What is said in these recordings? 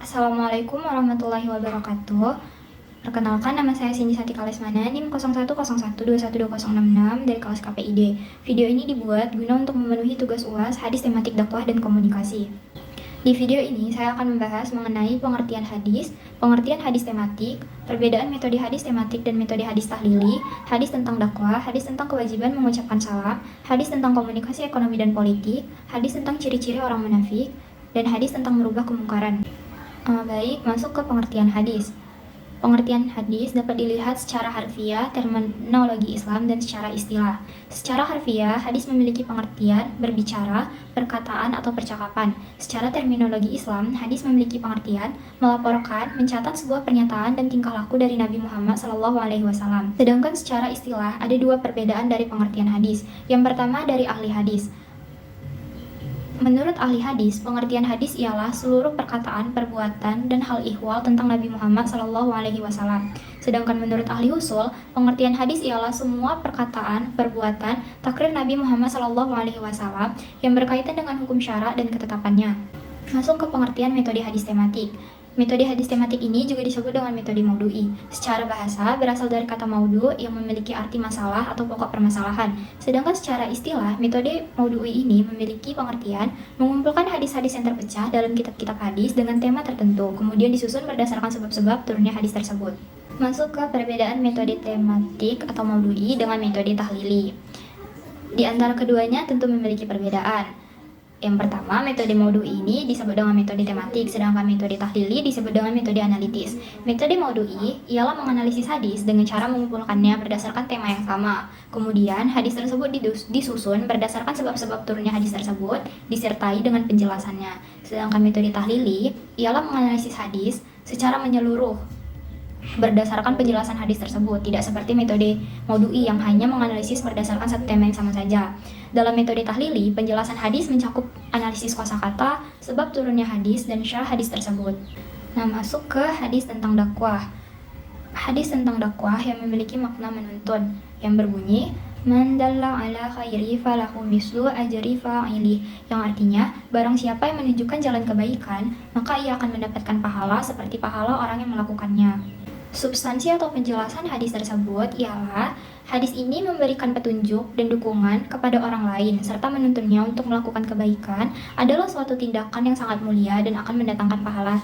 Assalamualaikum warahmatullahi wabarakatuh. Perkenalkan, nama saya Cindy Satika Lesmana, NIM 0101212066 dari kelas KPID. Video ini dibuat guna untuk memenuhi tugas UAS hadis tematik dakwah dan komunikasi. Di video ini, saya akan membahas mengenai pengertian hadis tematik, perbedaan metode hadis tematik dan metode hadis tahlili, hadis tentang dakwah, hadis tentang kewajiban mengucapkan salam, hadis tentang komunikasi ekonomi dan politik, hadis tentang ciri-ciri orang munafik, dan hadis tentang merubah kemungkaran. Baik, masuk ke pengertian hadis. Pengertian hadis dapat dilihat secara harfiah, terminologi Islam, dan secara istilah. Secara harfiah, hadis memiliki pengertian berbicara, perkataan, atau percakapan. Secara terminologi Islam, hadis memiliki pengertian melaporkan, mencatat sebuah pernyataan dan tingkah laku dari Nabi Muhammad SAW. Sedangkan secara istilah, ada dua perbedaan dari pengertian hadis. Yang pertama dari ahli hadis. Menurut ahli hadis, pengertian hadis ialah seluruh perkataan, perbuatan, dan hal ihwal tentang Nabi Muhammad SAW. Sedangkan menurut ahli usul, pengertian hadis ialah semua perkataan, perbuatan, takrir Nabi Muhammad SAW yang berkaitan dengan hukum syara dan ketetapannya. Masuk ke pengertian metode hadis tematik. Metode hadis tematik ini juga disebut dengan metode maudu'i. Secara bahasa, berasal dari kata maudu yang memiliki arti masalah atau pokok permasalahan. Sedangkan secara istilah, metode maudu'i ini memiliki pengertian mengumpulkan hadis-hadis yang terpecah dalam kitab-kitab hadis dengan tema tertentu, kemudian disusun berdasarkan sebab-sebab turunnya hadis tersebut. Masuk ke perbedaan metode tematik atau maudu'i dengan metode tahlili. Di antara keduanya tentu memiliki perbedaan. Yang pertama, metode maudu'i ini disebut dengan metode tematik, sedangkan metode tahlili disebut dengan metode analitis. Metode maudu'i ialah menganalisis hadis dengan cara mengumpulkannya berdasarkan tema yang sama. Kemudian, hadis tersebut disusun berdasarkan sebab-sebab turunnya hadis tersebut, disertai dengan penjelasannya. Sedangkan metode tahlili ialah menganalisis hadis secara menyeluruh, berdasarkan penjelasan hadis tersebut, tidak seperti metode maudu'i yang hanya menganalisis berdasarkan satu tema yang sama saja. Dalam metode tahlili, penjelasan hadis mencakup analisis kosakata, sebab turunnya hadis, dan syarah hadis tersebut. Nah, masuk ke hadis tentang dakwah. Hadis tentang dakwah yang memiliki makna menuntun, yang berbunyi Man dalla ala khairi falahu mislu ajri fa'ili, yang artinya barang siapa yang menunjukkan jalan kebaikan, maka ia akan mendapatkan pahala seperti pahala orang yang melakukannya. Substansi atau penjelasan hadis tersebut ialah hadis ini memberikan petunjuk dan dukungan kepada orang lain serta menuntunnya untuk melakukan kebaikan adalah suatu tindakan yang sangat mulia dan akan mendatangkan pahala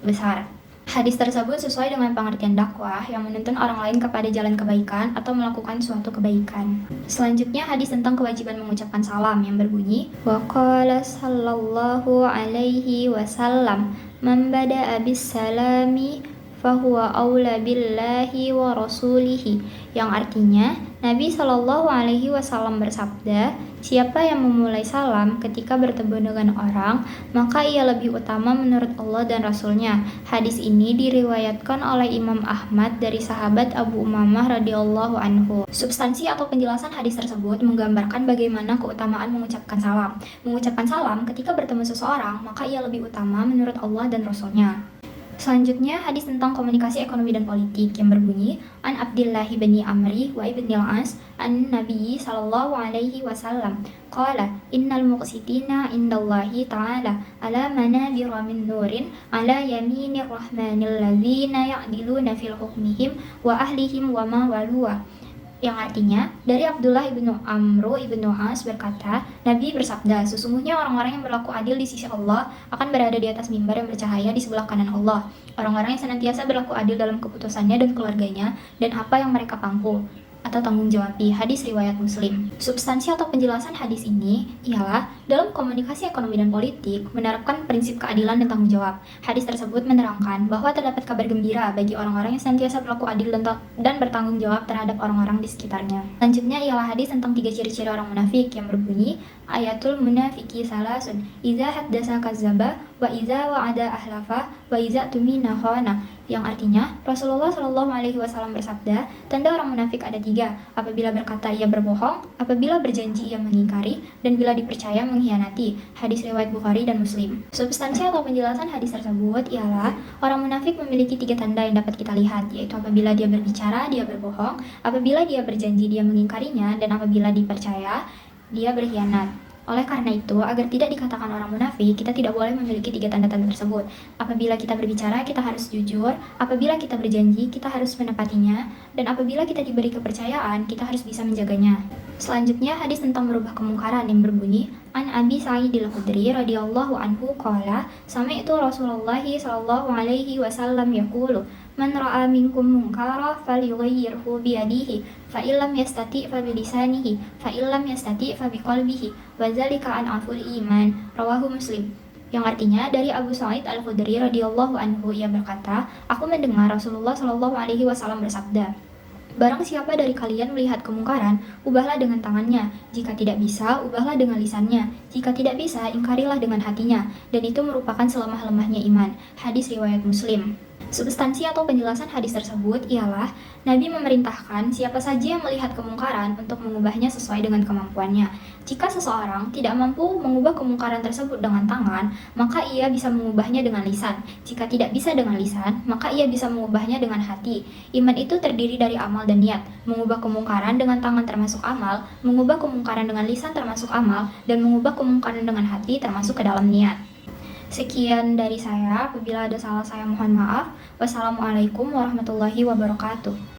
besar. Hadis tersebut sesuai dengan pengertian dakwah yang menuntun orang lain kepada jalan kebaikan atau melakukan suatu kebaikan. Selanjutnya hadis tentang kewajiban mengucapkan salam yang berbunyi Wa qala sallallahu alaihi wasallam man bada'a bis salami fahuwa aula billahi wa rasulihi, yang artinya Nabi Shallallahu Alaihi Wasallam bersabda, siapa yang memulai salam ketika bertemu dengan orang, maka ia lebih utama menurut Allah dan Rasulnya. Hadis ini diriwayatkan oleh Imam Ahmad dari sahabat Abu Umamah radhiyallahu anhu. Substansi atau penjelasan hadis tersebut menggambarkan bagaimana keutamaan mengucapkan salam. Mengucapkan salam ketika bertemu seseorang, maka ia lebih utama menurut Allah dan Rasulnya. Selanjutnya, hadis tentang komunikasi ekonomi dan politik yang berbunyi An Abdillah bin Amri wa ibn al-As an Nabi sallallahu alaihi wasallam qala innal muqsitina indallahi ta'ala ala manabira min nurin ala yaminir rahmanil ladzina ya'diluna fil hukmihim wa ahlihim wa ma waluwa, yang artinya dari Abdullah ibnu Amru ibnu As berkata, Nabi bersabda, sesungguhnya orang-orang yang berlaku adil di sisi Allah akan berada di atas mimbar yang bercahaya di sebelah kanan Allah. Orang-orang yang senantiasa berlaku adil dalam keputusannya dan keluarganya dan apa yang mereka pangku atau tanggung jawabi. Hadis riwayat Muslim. Substansi atau penjelasan hadis ini ialah dalam komunikasi ekonomi dan politik menerapkan prinsip keadilan dan tanggung jawab. Hadis tersebut menerangkan bahwa terdapat kabar gembira bagi orang-orang yang senantiasa berlaku adil dan bertanggung jawab terhadap orang-orang di sekitarnya. Selanjutnya ialah hadis tentang 3 ciri-ciri orang munafik yang berbunyi Ayatul munafiki salasun iza haddasa kazzaba wa iza wa'ada ahlafa wa iza tumina khana, yang artinya Rasulullah Shallallahu Alaihi Wasallam bersabda, tanda orang munafik ada 3, apabila berkata ia berbohong, apabila berjanji ia mengingkari, dan bila dipercaya mengkhianati. Hadis riwayat Bukhari dan Muslim. Substansi atau penjelasan hadis tersebut ialah orang munafik memiliki 3 tanda yang dapat kita lihat, yaitu apabila dia berbicara dia berbohong, apabila dia berjanji dia mengingkarinya, dan apabila dipercaya dia berkhianat. Oleh karena itu, agar tidak dikatakan orang munafik, kita tidak boleh memiliki 3 tanda-tanda tersebut. Apabila kita berbicara, kita harus jujur. Apabila kita berjanji, kita harus menepatinya. Dan apabila kita diberi kepercayaan, kita harus bisa menjaganya. Selanjutnya, hadis tentang merubah kemungkaran yang berbunyi, An Abi Sa'id al-Khudri radhiyallahu anhu qala, sami'tu Rasulullah sallallahu alaihi wasallam yaqulu, man ra'a minkum munkara falyughayyirhu bi yadihi, fa illam yastati' fa bi lisanihi, fa illam yastati' fa bi qalbihi, wa dzalika an aful iman. Rawahu Muslim. Yang artinya dari Abu Sa'id al-Khudri radhiyallahu anhu, ia berkata, aku mendengar Rasulullah sallallahu alaihi wasallam bersabda, barang siapa dari kalian melihat kemungkaran, ubahlah dengan tangannya. Jika tidak bisa, ubahlah dengan lisannya. Jika tidak bisa, ingkarilah dengan hatinya. Dan itu merupakan selemah-lemahnya iman. Hadis riwayat Muslim. Substansi atau penjelasan hadis tersebut ialah Nabi memerintahkan siapa saja yang melihat kemungkaran untuk mengubahnya sesuai dengan kemampuannya. Jika seseorang tidak mampu mengubah kemungkaran tersebut dengan tangan, maka ia bisa mengubahnya dengan lisan. Jika tidak bisa dengan lisan, maka ia bisa mengubahnya dengan hati. Iman itu terdiri dari amal dan niat. Mengubah kemungkaran dengan tangan termasuk amal, mengubah kemungkaran dengan lisan termasuk amal, dan mengubah kemungkaran dengan hati termasuk ke dalam niat. Sekian dari saya, apabila ada salah saya mohon maaf. Wassalamualaikum warahmatullahi wabarakatuh.